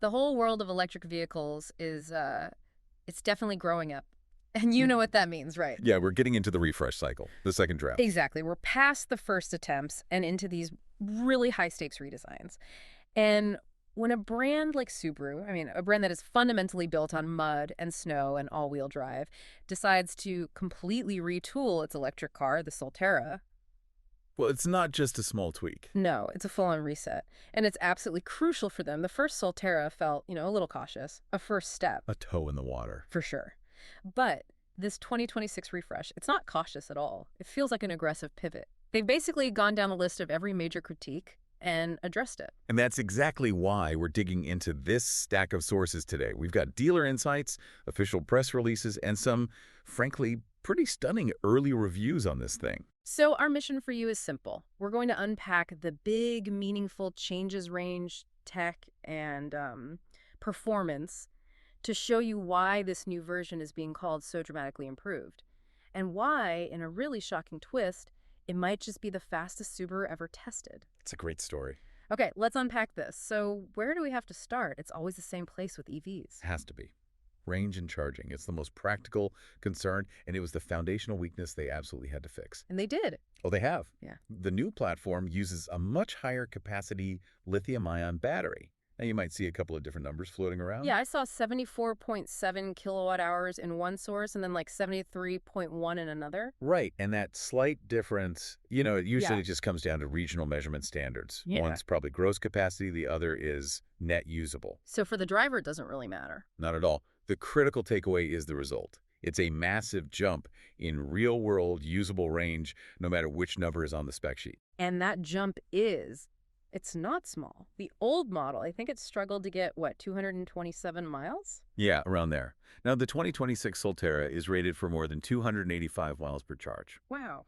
The whole world of electric vehicles is, it's definitely growing up. And you know what that means, right? Yeah, we're getting into the refresh cycle, the second draft. Exactly. We're past the first attempts and into these really high-stakes redesigns. And when a brand like Subaru, I mean, a brand that is fundamentally built on mud and snow and all-wheel drive, decides to completely retool its electric car, the Solterra, Well, it's not just a small tweak. no, it's a full-on reset. And it's absolutely crucial for them. The first Solterra felt, a little cautious, a first step, A toe in the water. for sure. But this 2026 refresh, it's not cautious at all. It feels like an aggressive pivot. They've basically gone down a list of every major critique and addressed it. And that's exactly why we're digging into this stack of sources today. We've got dealer insights, official press releases, and some, frankly, pretty stunning early reviews on this thing. So our mission for you is simple. We're going to unpack the big, meaningful changes, range, tech, and performance to show you why this new version is being called so dramatically improved, and why, in a really shocking twist, it might just be the fastest Subaru ever tested. It's a great story. Okay, let's unpack this. So where do we have to start? It's always the same place with EVs. Has to be. Range and charging. It's the most practical concern, and it was the foundational weakness they absolutely had to fix. And they did. Oh, they have. Yeah. The new platform uses a much higher capacity lithium-ion battery. Now, you might see a couple of different numbers floating around. Yeah, I saw 74.7 kilowatt hours in one source and then like 73.1 in another. Right, and that slight difference, it usually Yeah. just comes down to regional measurement standards. Yeah. One's probably gross capacity, the other is net usable. So for the driver, it doesn't really matter. Not at all. The critical takeaway is the result. It's a massive jump in real-world usable range, no matter which number is on the spec sheet. And that jump it's not small. The old model, I think it struggled to get, 227 miles? Yeah, around there. Now, the 2026 Solterra is rated for more than 285 miles per charge. Wow.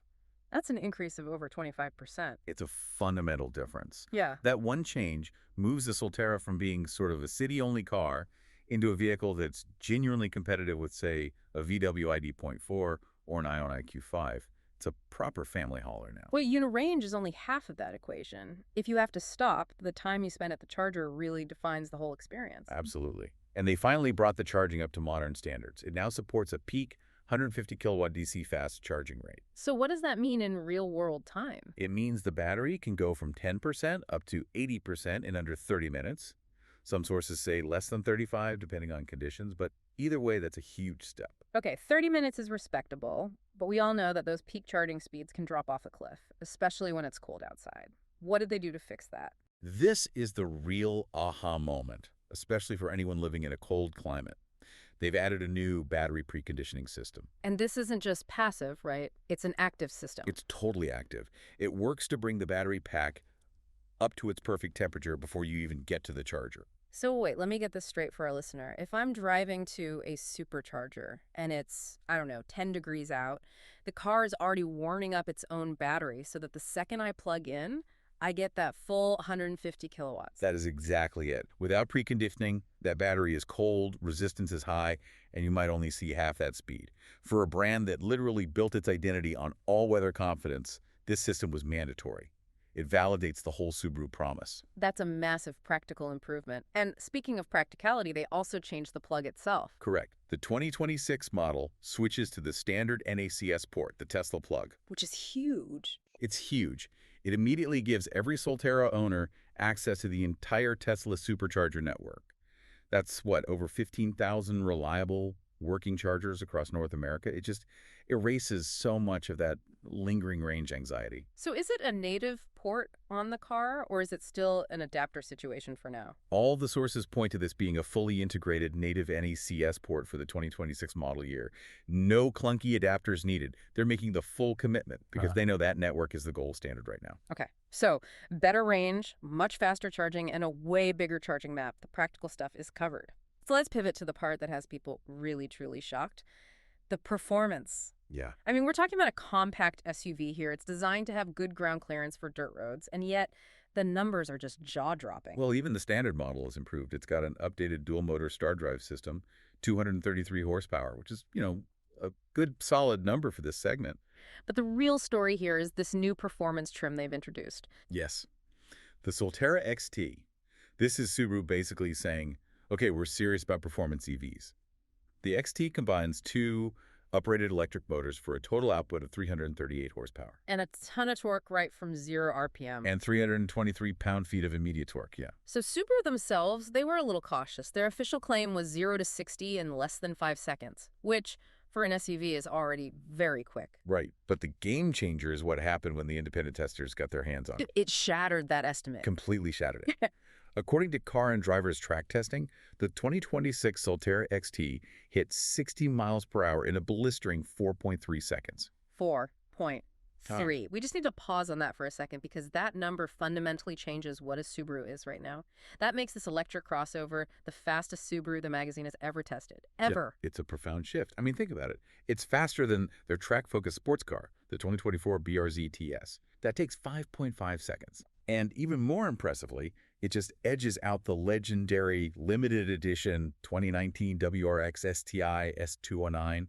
That's an increase of over 25%. It's a fundamental difference. Yeah. That one change moves the Solterra from being sort of a city-only car into a vehicle that's genuinely competitive with, say, a VW ID.4 or an Ion IQ5. It's a proper family hauler now. Well, unit range is only half of that equation. If you have to stop, the time you spend at the charger really defines the whole experience. Absolutely. And they finally brought the charging up to modern standards. It now supports a peak 150 kilowatt DC fast charging rate. So what does that mean in real-world time? It means the battery can go from 10% up to 80% in under 30 minutes. Some sources say less than 35, depending on conditions, but either way, that's a huge step. Okay, 30 minutes is respectable, but we all know that those peak charging speeds can drop off a cliff, especially when it's cold outside. What did they do to fix that? This is the real aha moment, especially for anyone living in a cold climate. They've added a new battery preconditioning system. And this isn't just passive, right? It's an active system. It's totally active. It works to bring the battery pack up to its perfect temperature before you even get to the charger. So wait, let me get this straight for our listener. If I'm driving to a supercharger and it's, 10 degrees out, the car is already warming up its own battery so that the second I plug in, I get that full 150 kilowatts. That is exactly it. Without preconditioning, that battery is cold, resistance is high, and you might only see half that speed. For a brand that literally built its identity on all-weather confidence, this system was mandatory. It validates the whole Subaru promise. That's a massive practical improvement. And speaking of practicality, they also changed the plug itself. Correct. The 2026 model switches to the standard NACS port, the Tesla plug. Which is huge. It's huge. It immediately gives every Solterra owner access to the entire Tesla supercharger network. That's, over 15,000 reliable working chargers across North America. It just erases so much of that lingering range anxiety. So is it a native port on the car, or is it still an adapter situation for now? All the sources point to this being a fully integrated native NACS port for the 2026 model year. No clunky adapters needed. They're making the full commitment because they know that network is the gold standard right now. Okay, so better range, much faster charging, and a way bigger charging map. The practical stuff is covered. So let's pivot to the part that has people really, truly shocked. The performance. Yeah. I mean, we're talking about a compact SUV here. It's designed to have good ground clearance for dirt roads, and yet the numbers are just jaw-dropping. Well, even the standard model is improved. It's got an updated dual-motor star drive system, 233 horsepower, which is, a good, solid number for this segment. But the real story here is this new performance trim they've introduced. Yes. The Solterra XT. This is Subaru basically saying, Okay, we're serious about performance EVs. The XT combines two uprated electric motors for a total output of 338 horsepower. And a ton of torque right from 0 RPM. And 323 pound-feet of immediate torque, yeah. So Subaru themselves, they were a little cautious. Their official claim was 0 to 60 in less than 5 seconds, which for an SUV is already very quick. Right, but the game changer is what happened when the independent testers got their hands on it. It shattered that estimate. Completely shattered it. According to Car and Driver's track testing, the 2026 Solterra XT hit 60 miles per hour in a blistering 4.3 seconds. 4.3. We just need to pause on that for a second because that number fundamentally changes what a Subaru is right now. That makes this electric crossover the fastest Subaru the magazine has ever tested. Ever. Yep, it's a profound shift. I mean, think about it. It's faster than their track-focused sports car, the 2024 BRZ TS. That takes 5.5 seconds. And even more impressively, it just edges out the legendary limited edition 2019 WRX STI S219.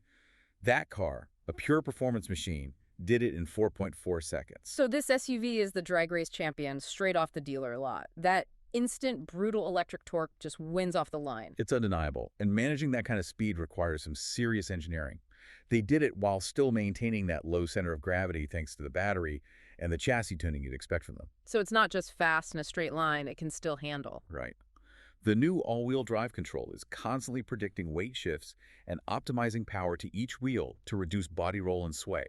That car, a pure performance machine, did it in 4.4 seconds. So this SUV is the drag race champion straight off the dealer lot. That instant, brutal electric torque just wins off the line. It's undeniable, and managing that kind of speed requires some serious engineering. They did it while still maintaining that low center of gravity thanks to the battery and the chassis tuning you'd expect from them. So it's not just fast in a straight line, it can still handle. Right. The new all-wheel drive control is constantly predicting weight shifts and optimizing power to each wheel to reduce body roll and sway.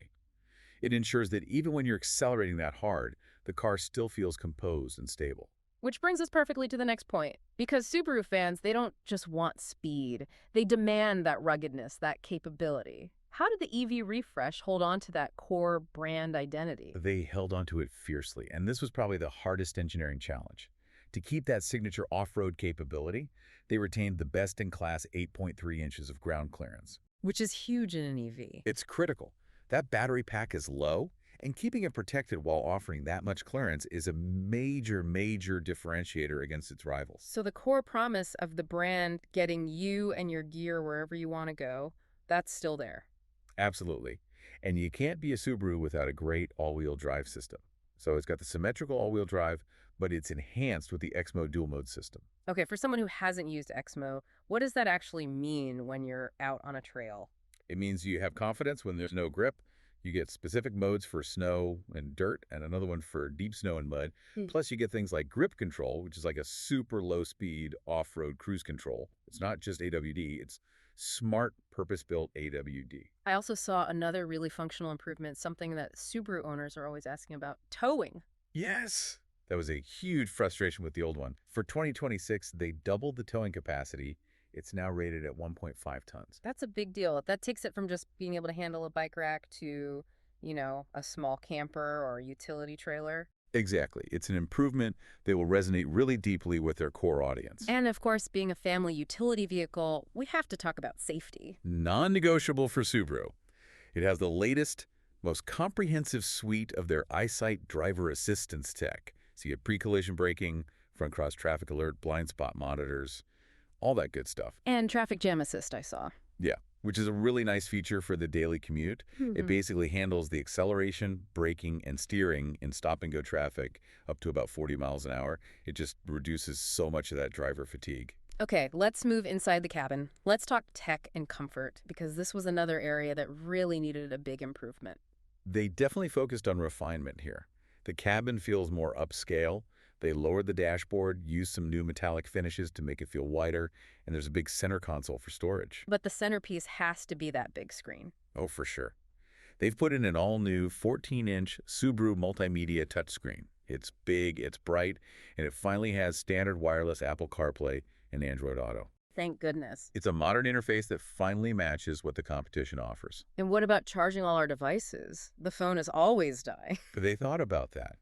It ensures that even when you're accelerating that hard, the car still feels composed and stable. Which brings us perfectly to the next point. Because Subaru fans, they don't just want speed. They demand that ruggedness, that capability. How did the EV refresh hold on to that core brand identity? They held onto it fiercely, and this was probably the hardest engineering challenge. To keep that signature off-road capability, they retained the best-in-class 8.3 inches of ground clearance. Which is huge in an EV. It's critical. That battery pack is low, and keeping it protected while offering that much clearance is a major, major differentiator against its rivals. So the core promise of the brand getting you and your gear wherever you want to go, that's still there. Absolutely. And you can't be a Subaru without a great all-wheel drive system. So it's got the symmetrical all-wheel drive, but it's enhanced with the X-Mode dual-mode system. Okay, for someone who hasn't used X-Mode, what does that actually mean when you're out on a trail? It means you have confidence when there's no grip. You get specific modes for snow and dirt, and another one for deep snow and mud. Plus, you get things like grip control, which is like a super low-speed off-road cruise control. It's not just AWD, it's smart, purpose-built AWD. I also saw another really functional improvement, something that Subaru owners are always asking about, towing. Yes! That was a huge frustration with the old one. For 2026, they doubled the towing capacity. It's now rated at 1.5 tons. That's a big deal. That takes it from just being able to handle a bike rack to, a small camper or a utility trailer. Exactly. It's an improvement that will resonate really deeply with their core audience. And of course, being a family utility vehicle, we have to talk about safety. Non-negotiable for Subaru. It has the latest, most comprehensive suite of their EyeSight driver assistance tech. So you have pre-collision braking, front cross traffic alert, blind spot monitors, all that good stuff. And traffic jam assist, I saw. Yeah, which is a really nice feature for the daily commute. It basically handles the acceleration, braking, and steering in stop-and-go traffic up to about 40 miles an hour. It just reduces so much of that driver fatigue. Okay, let's move inside the cabin. Let's talk tech and comfort, because this was another area that really needed a big improvement. They definitely focused on refinement here. The cabin feels more upscale. They lowered the dashboard, used some new metallic finishes to make it feel wider, and there's a big center console for storage. But the centerpiece has to be that big screen. Oh, for sure. They've put in an all-new 14-inch Subaru multimedia touchscreen. It's big, it's bright, and it finally has standard wireless Apple CarPlay and Android Auto. Thank goodness. It's a modern interface that finally matches what the competition offers. And what about charging all our devices? The phone is always die. But they thought about that.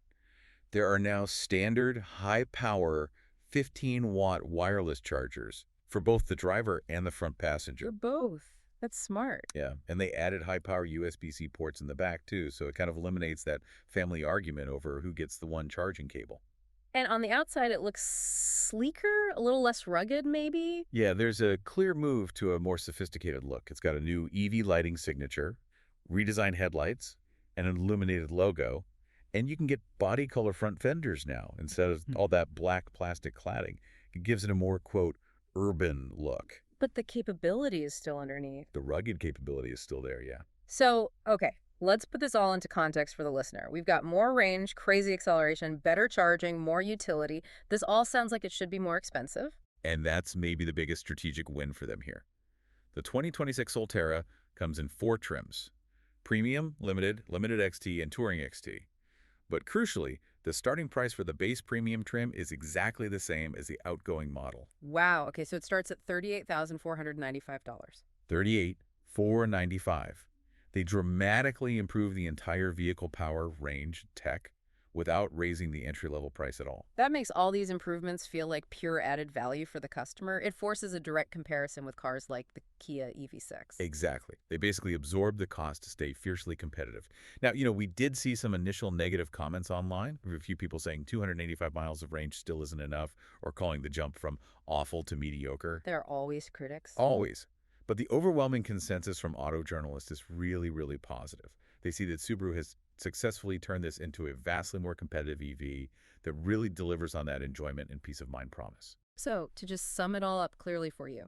There are now standard high-power 15-watt wireless chargers for both the driver and the front passenger. For both. That's smart. Yeah, and they added high-power USB-C ports in the back, too, so it kind of eliminates that family argument over who gets the one charging cable. And on the outside, it looks sleeker, a little less rugged, maybe? Yeah, there's a clear move to a more sophisticated look. It's got a new EV lighting signature, redesigned headlights, and an illuminated logo. And you can get body color front fenders now instead of all that black plastic cladding. It gives it a more, quote, urban look. But the capability is still underneath. The rugged capability is still there, yeah. So, okay, let's put this all into context for the listener. We've got more range, crazy acceleration, better charging, more utility. This all sounds like it should be more expensive. And that's maybe the biggest strategic win for them here. The 2026 Solterra comes in 4 trims: Premium, Limited, Limited XT, and Touring XT. But crucially, the starting price for the base premium trim is exactly the same as the outgoing model. Wow. Okay, so it starts at $38,495. 38,495. They dramatically improve the entire vehicle power, range, tech without raising the entry-level price at all. That makes all these improvements feel like pure added value for the customer. It forces a direct comparison with cars like the Kia EV6. Exactly. They basically absorb the cost to stay fiercely competitive. Now, we did see some initial negative comments online. A few people saying 285 miles of range still isn't enough, or calling the jump from awful to mediocre. There are always critics. Always. But the overwhelming consensus from auto journalists is really, really positive. They see that Subaru has successfully turned this into a vastly more competitive EV that really delivers on that enjoyment and peace of mind promise. So, to just sum it all up clearly for you,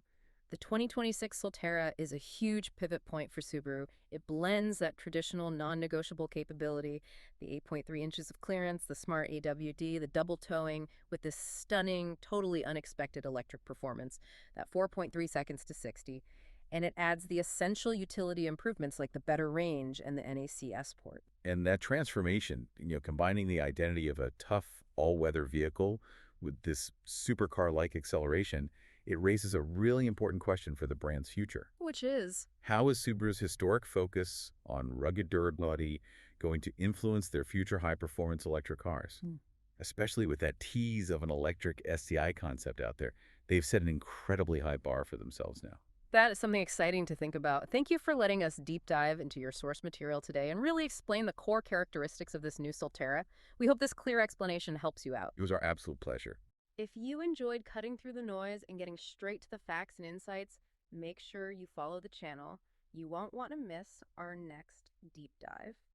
the 2026 Solterra is a huge pivot point for Subaru. It blends that traditional non-negotiable capability, the 8.3 inches of clearance, the smart AWD, the double towing, with this stunning, totally unexpected electric performance, that 4.3 seconds to 60. And it adds the essential utility improvements like the better range and the NACS port. And that transformation, combining the identity of a tough all-weather vehicle with this supercar-like acceleration, it raises a really important question for the brand's future. Which is? How is Subaru's historic focus on rugged durability going to influence their future high-performance electric cars? Especially with that tease of an electric STI concept out there. They've set an incredibly high bar for themselves now. That is something exciting to think about. Thank you for letting us deep dive into your source material today and really explain the core characteristics of this new Solterra. We hope this clear explanation helps you out. It was our absolute pleasure. If you enjoyed cutting through the noise and getting straight to the facts and insights, make sure you follow the channel. You won't want to miss our next deep dive.